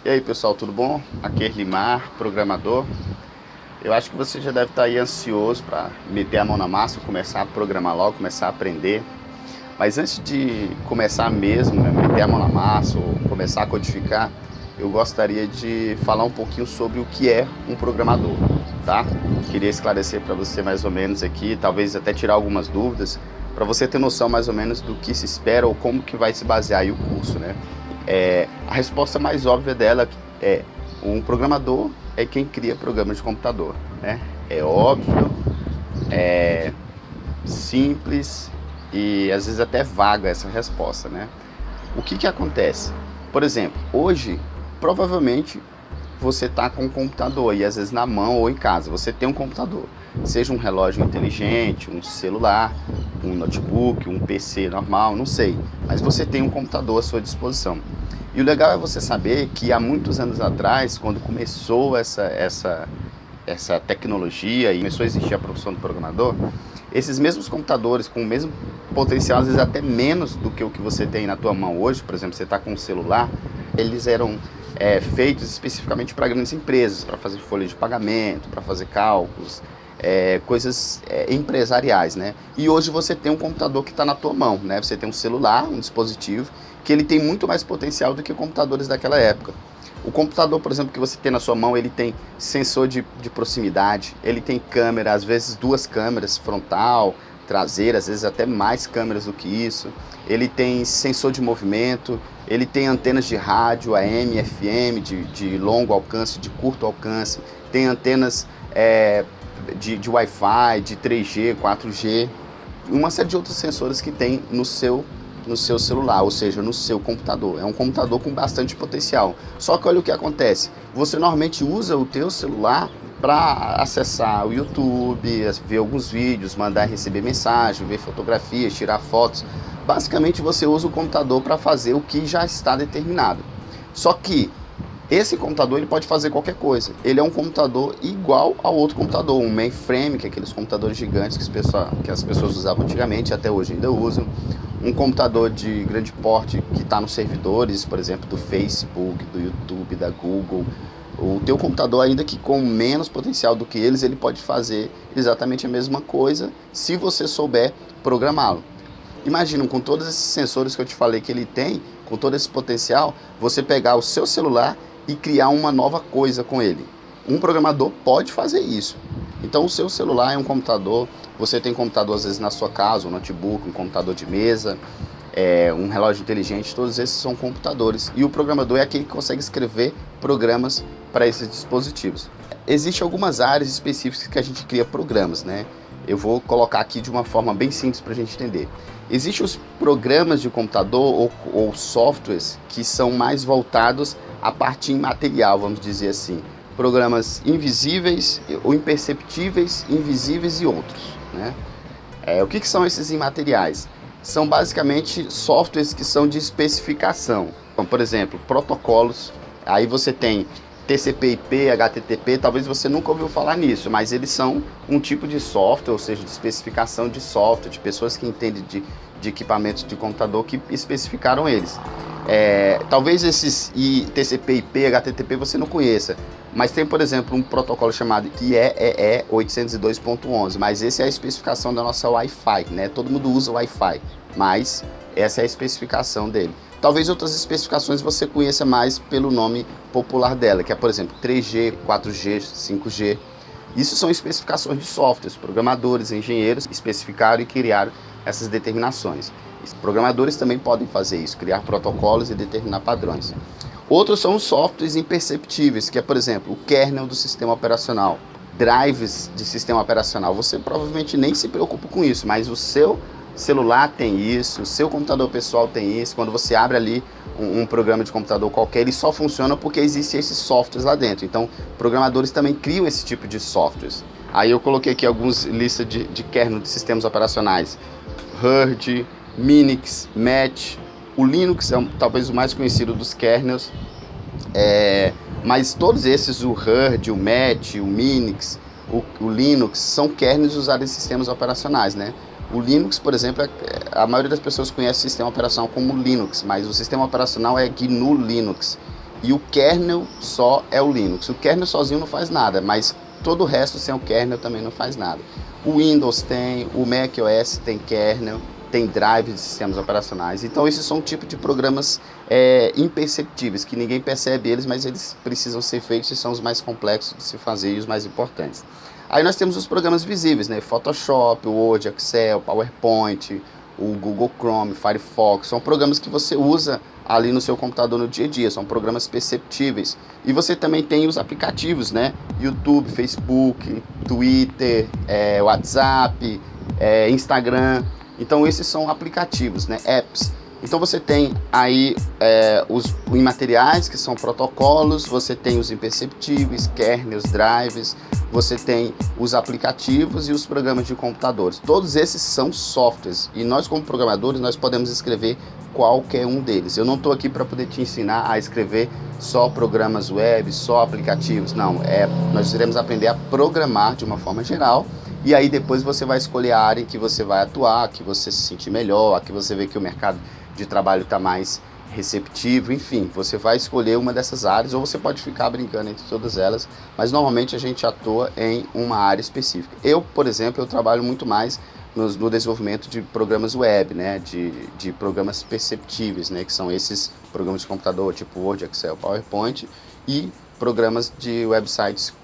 E aí pessoal, tudo bom? Aqui é Limar, programador. Eu acho que você já deve estar aí ansioso para meter a mão na massa, começar a programar logo, começar a aprender. Mas antes de começar mesmo, né, meter a mão na massa ou começar a codificar, eu gostaria de falar um pouquinho sobre o que é um programador, tá? Queria esclarecer para você mais ou menos aqui, talvez até tirar algumas dúvidas, para você ter noção mais ou menos do que se espera ou como que vai se basear aí o curso, né? A resposta mais óbvia dela é: um programador é quem cria programas de computador, né? É óbvio, simples e às vezes até vaga essa resposta, né? O que que acontece? Por exemplo, hoje provavelmente você está com um computador e às vezes na mão ou em casa você tem um computador, seja um relógio inteligente, um celular, um notebook, um PC normal, não sei, mas você tem um computador à sua disposição. E o legal é você saber que há muitos anos atrás, quando começou essa tecnologia e começou a existir a profissão do programador, esses mesmos computadores com o mesmo potencial, às vezes até menos do que o que você tem na tua mão hoje, por exemplo, você está com um celular, eles eram feitos especificamente para grandes empresas, para fazer folha de pagamento, para fazer cálculos, coisas empresariais, né? E hoje você tem um computador que está na tua mão, né? Você tem um celular, um dispositivo, que ele tem muito mais potencial do que computadores daquela época. O computador, por exemplo, que você tem na sua mão, ele tem sensor de proximidade, ele tem câmera, às vezes duas câmeras, frontal, traseira, às vezes até mais câmeras do que isso. Ele tem sensor de movimento, ele tem antenas de rádio, AM, FM, de longo alcance, de curto alcance, tem antenas de Wi-Fi, de 3G, 4G, uma série de outros sensores que tem no seu celular, ou seja, no seu computador. É um computador com bastante potencial. Só que olha o que acontece. Você normalmente usa o teu celular para acessar o YouTube, ver alguns vídeos, mandar e receber mensagem, ver fotografias, tirar fotos. Basicamente você usa o computador para fazer o que já está determinado. Só que esse computador ele pode fazer qualquer coisa. Ele é um computador igual ao outro computador, um mainframe, que é aqueles computadores gigantes que as pessoas usavam antigamente e até hoje ainda usam. Um computador de grande porte que está nos servidores, por exemplo, do Facebook, do YouTube, da Google. O teu computador, ainda que com menos potencial do que eles, ele pode fazer exatamente a mesma coisa se você souber programá-lo. Imagina, com todos esses sensores que eu te falei que ele tem, com todo esse potencial, você pegar o seu celular e criar uma nova coisa com ele. Um programador pode fazer isso. Então o seu celular é um computador, você tem computador às vezes na sua casa, um notebook, um computador de mesa, um relógio inteligente, todos esses são computadores. E o programador é aquele que consegue escrever programas para esses dispositivos. Existem algumas áreas específicas que a gente cria programas, né? Eu vou colocar aqui de uma forma bem simples para a gente entender. Existem os programas de computador ou softwares que são mais voltados à parte imaterial, vamos dizer assim. Programas invisíveis ou imperceptíveis, invisíveis e outros, né? O que são esses imateriais? São basicamente softwares que são de especificação. Então, por exemplo, protocolos. Aí você tem TCP/IP, HTTP, talvez você nunca ouviu falar nisso, mas eles são um tipo de software, ou seja, de especificação de software, de pessoas que entendem de equipamentos de computador que especificaram eles. Talvez esses TCP/IP, HTTP você não conheça, mas tem, por exemplo, um protocolo chamado IEEE 802.11, mas essa é a especificação da nossa Wi-Fi, né? Todo mundo usa Wi-Fi, mas essa é a especificação dele. Talvez outras especificações você conheça mais pelo nome popular dela, que é, por exemplo, 3G, 4G, 5G. Isso são especificações de softwares. Programadores, engenheiros especificaram e criaram essas determinações. Os programadores também podem fazer isso, criar protocolos e determinar padrões. Outros são os softwares imperceptíveis, que é, por exemplo, o kernel do sistema operacional, drives de sistema operacional. Você provavelmente nem se preocupa com isso, mas o seu celular tem isso, o seu computador pessoal tem isso. Quando você abre ali um programa de computador qualquer, ele só funciona porque existem esses softwares lá dentro. Então, programadores também criam esse tipo de softwares. Aí eu coloquei aqui algumas listas de kernel de sistemas operacionais. Hurd, Minix, Match. O Linux é talvez o mais conhecido dos kernels. Mas todos esses, o Hurd, o Match, o Minix, o Linux, são kernels usados em sistemas operacionais, né? O Linux, por exemplo, a maioria das pessoas conhece o sistema operacional como Linux, mas o sistema operacional é GNU Linux. e o kernel só é o Linux. O kernel sozinho não faz nada, mas todo o resto sem o kernel também não faz nada. O Windows tem, o macOS tem kernel, tem drive de sistemas operacionais. Então esses são um tipo de programas imperceptíveis, que ninguém percebe eles, mas eles precisam ser feitos e são os mais complexos de se fazer e os mais importantes. Aí nós temos os programas visíveis, né? Photoshop, Word, Excel, PowerPoint, o Google Chrome, Firefox, são programas que você usa ali no seu computador no dia a dia, são programas perceptíveis. E você também tem os aplicativos, né? YouTube, Facebook, Twitter, WhatsApp, Instagram. Então esses são aplicativos, né? Apps. Então você tem aí os imateriais, que são protocolos, você tem os imperceptíveis, kernels, drives, você tem os aplicativos e os programas de computadores. Todos esses são softwares e nós, como programadores, nós podemos escrever qualquer um deles. Eu não estou aqui para poder te ensinar a escrever só programas web, só aplicativos. Não, nós iremos aprender a programar de uma forma geral. E aí depois você vai escolher a área em que você vai atuar, que você se sentir melhor, que você vê que o mercado de trabalho está mais receptivo, enfim, você vai escolher uma dessas áreas ou você pode ficar brincando entre todas elas, mas normalmente a gente atua em uma área específica. Eu, por exemplo, eu trabalho muito mais no desenvolvimento de programas web, né, de programas perceptíveis, né, que são esses programas de computador, tipo Word, Excel, PowerPoint, e programas de websites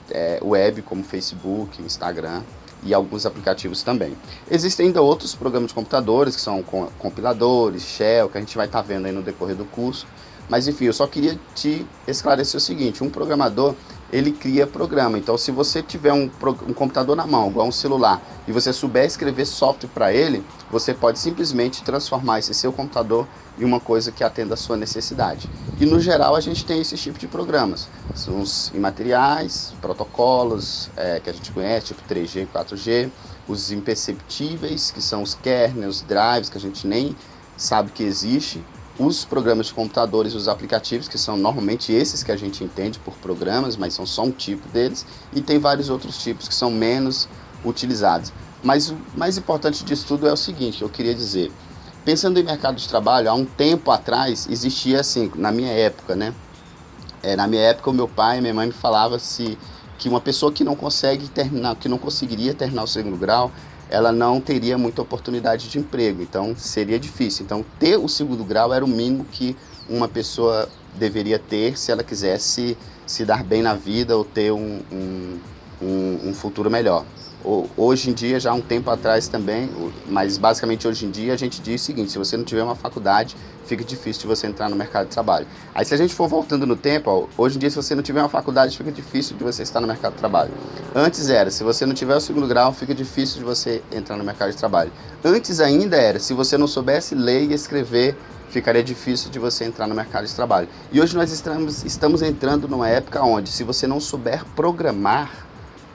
web, como Facebook, Instagram, e alguns aplicativos também. Existem ainda outros programas de computadores, que são compiladores, shell, que a gente vai estar vendo aí no decorrer do curso. Mas enfim, eu só queria te esclarecer o seguinte: um programador, ele cria programa. Então se você tiver um computador na mão, igual um celular, e você souber escrever software para ele, você pode simplesmente transformar esse seu computador em uma coisa que atenda a sua necessidade. E no geral a gente tem esse tipo de programas. São os imateriais, protocolos que a gente conhece, tipo 3G, 4G, os imperceptíveis, que são os kernels, drives, que a gente nem sabe que existe, os programas de computadores, os aplicativos, que são normalmente esses que a gente entende por programas, mas são só um tipo deles, e tem vários outros tipos que são menos utilizados. Mas o mais importante disso tudo é o seguinte, eu queria dizer, pensando em mercado de trabalho, há um tempo atrás existia assim, na minha época, né? Na minha época, o meu pai e minha mãe me falavam que uma pessoa que não consegue terminar, que não conseguiria terminar o segundo grau, ela não teria muita oportunidade de emprego, então seria difícil. Então ter o segundo grau era o mínimo que uma pessoa deveria ter se ela quisesse se dar bem na vida ou ter um futuro melhor. Hoje em dia, já há um tempo atrás também, mas basicamente hoje em dia a gente diz o seguinte: se você não tiver uma faculdade, fica difícil de você entrar no mercado de trabalho. Aí se a gente for voltando no tempo, hoje em dia se você não tiver uma faculdade, fica difícil de você estar no mercado de trabalho. Antes era, se você não tiver o segundo grau, fica difícil de você entrar no mercado de trabalho. Antes ainda era, se você não soubesse ler e escrever, ficaria difícil de você entrar no mercado de trabalho. E hoje nós estamos entrando numa época onde, se você não souber programar,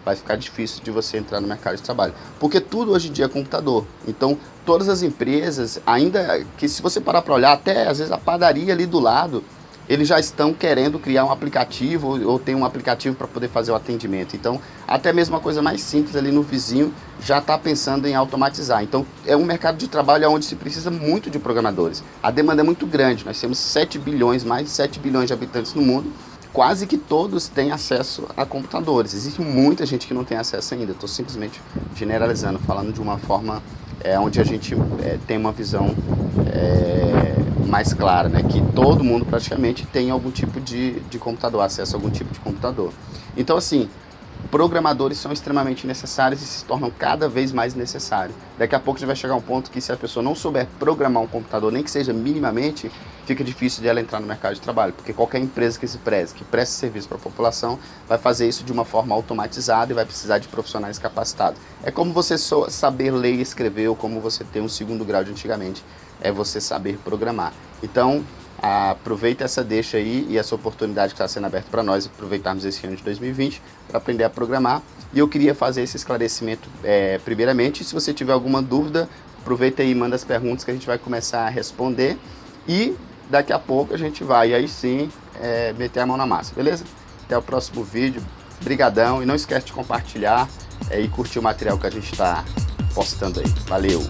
vai ficar difícil de você entrar no mercado de trabalho. Porque tudo hoje em dia é computador. Então, todas as empresas, ainda que se você parar para olhar, até às vezes a padaria ali do lado, eles já estão querendo criar um aplicativo ou tem um aplicativo para poder fazer o atendimento. Então, até mesmo uma coisa mais simples ali no vizinho já está pensando em automatizar. Então, é um mercado de trabalho onde se precisa muito de programadores. A demanda é muito grande. Nós temos 7 bilhões, mais de 7 bilhões de habitantes no mundo. Quase que todos têm acesso a computadores. Existe muita gente que não tem acesso ainda. Estou simplesmente generalizando, falando de uma forma onde a gente tem uma visão mais clara, né? Que todo mundo praticamente tem algum tipo de computador, acesso a algum tipo de computador. Então, assim, programadores são extremamente necessários e se tornam cada vez mais necessários. Daqui a pouco a gente vai chegar a um ponto que, se a pessoa não souber programar um computador, nem que seja minimamente, fica difícil de ela entrar no mercado de trabalho, porque qualquer empresa que preste serviço para a população, vai fazer isso de uma forma automatizada e vai precisar de profissionais capacitados. É como você saber ler e escrever, ou como você ter um segundo grau de antigamente, é você saber programar. Então, aproveita essa deixa aí e essa oportunidade que está sendo aberta para nós aproveitarmos esse ano de 2020 para aprender a programar. E eu queria fazer esse esclarecimento primeiramente. Se você tiver alguma dúvida, aproveita aí e manda as perguntas que a gente vai começar a responder. E daqui a pouco a gente vai aí sim meter a mão na massa, beleza? Até o próximo vídeo. Brigadão, e não esquece de compartilhar e curtir o material que a gente está postando aí. Valeu!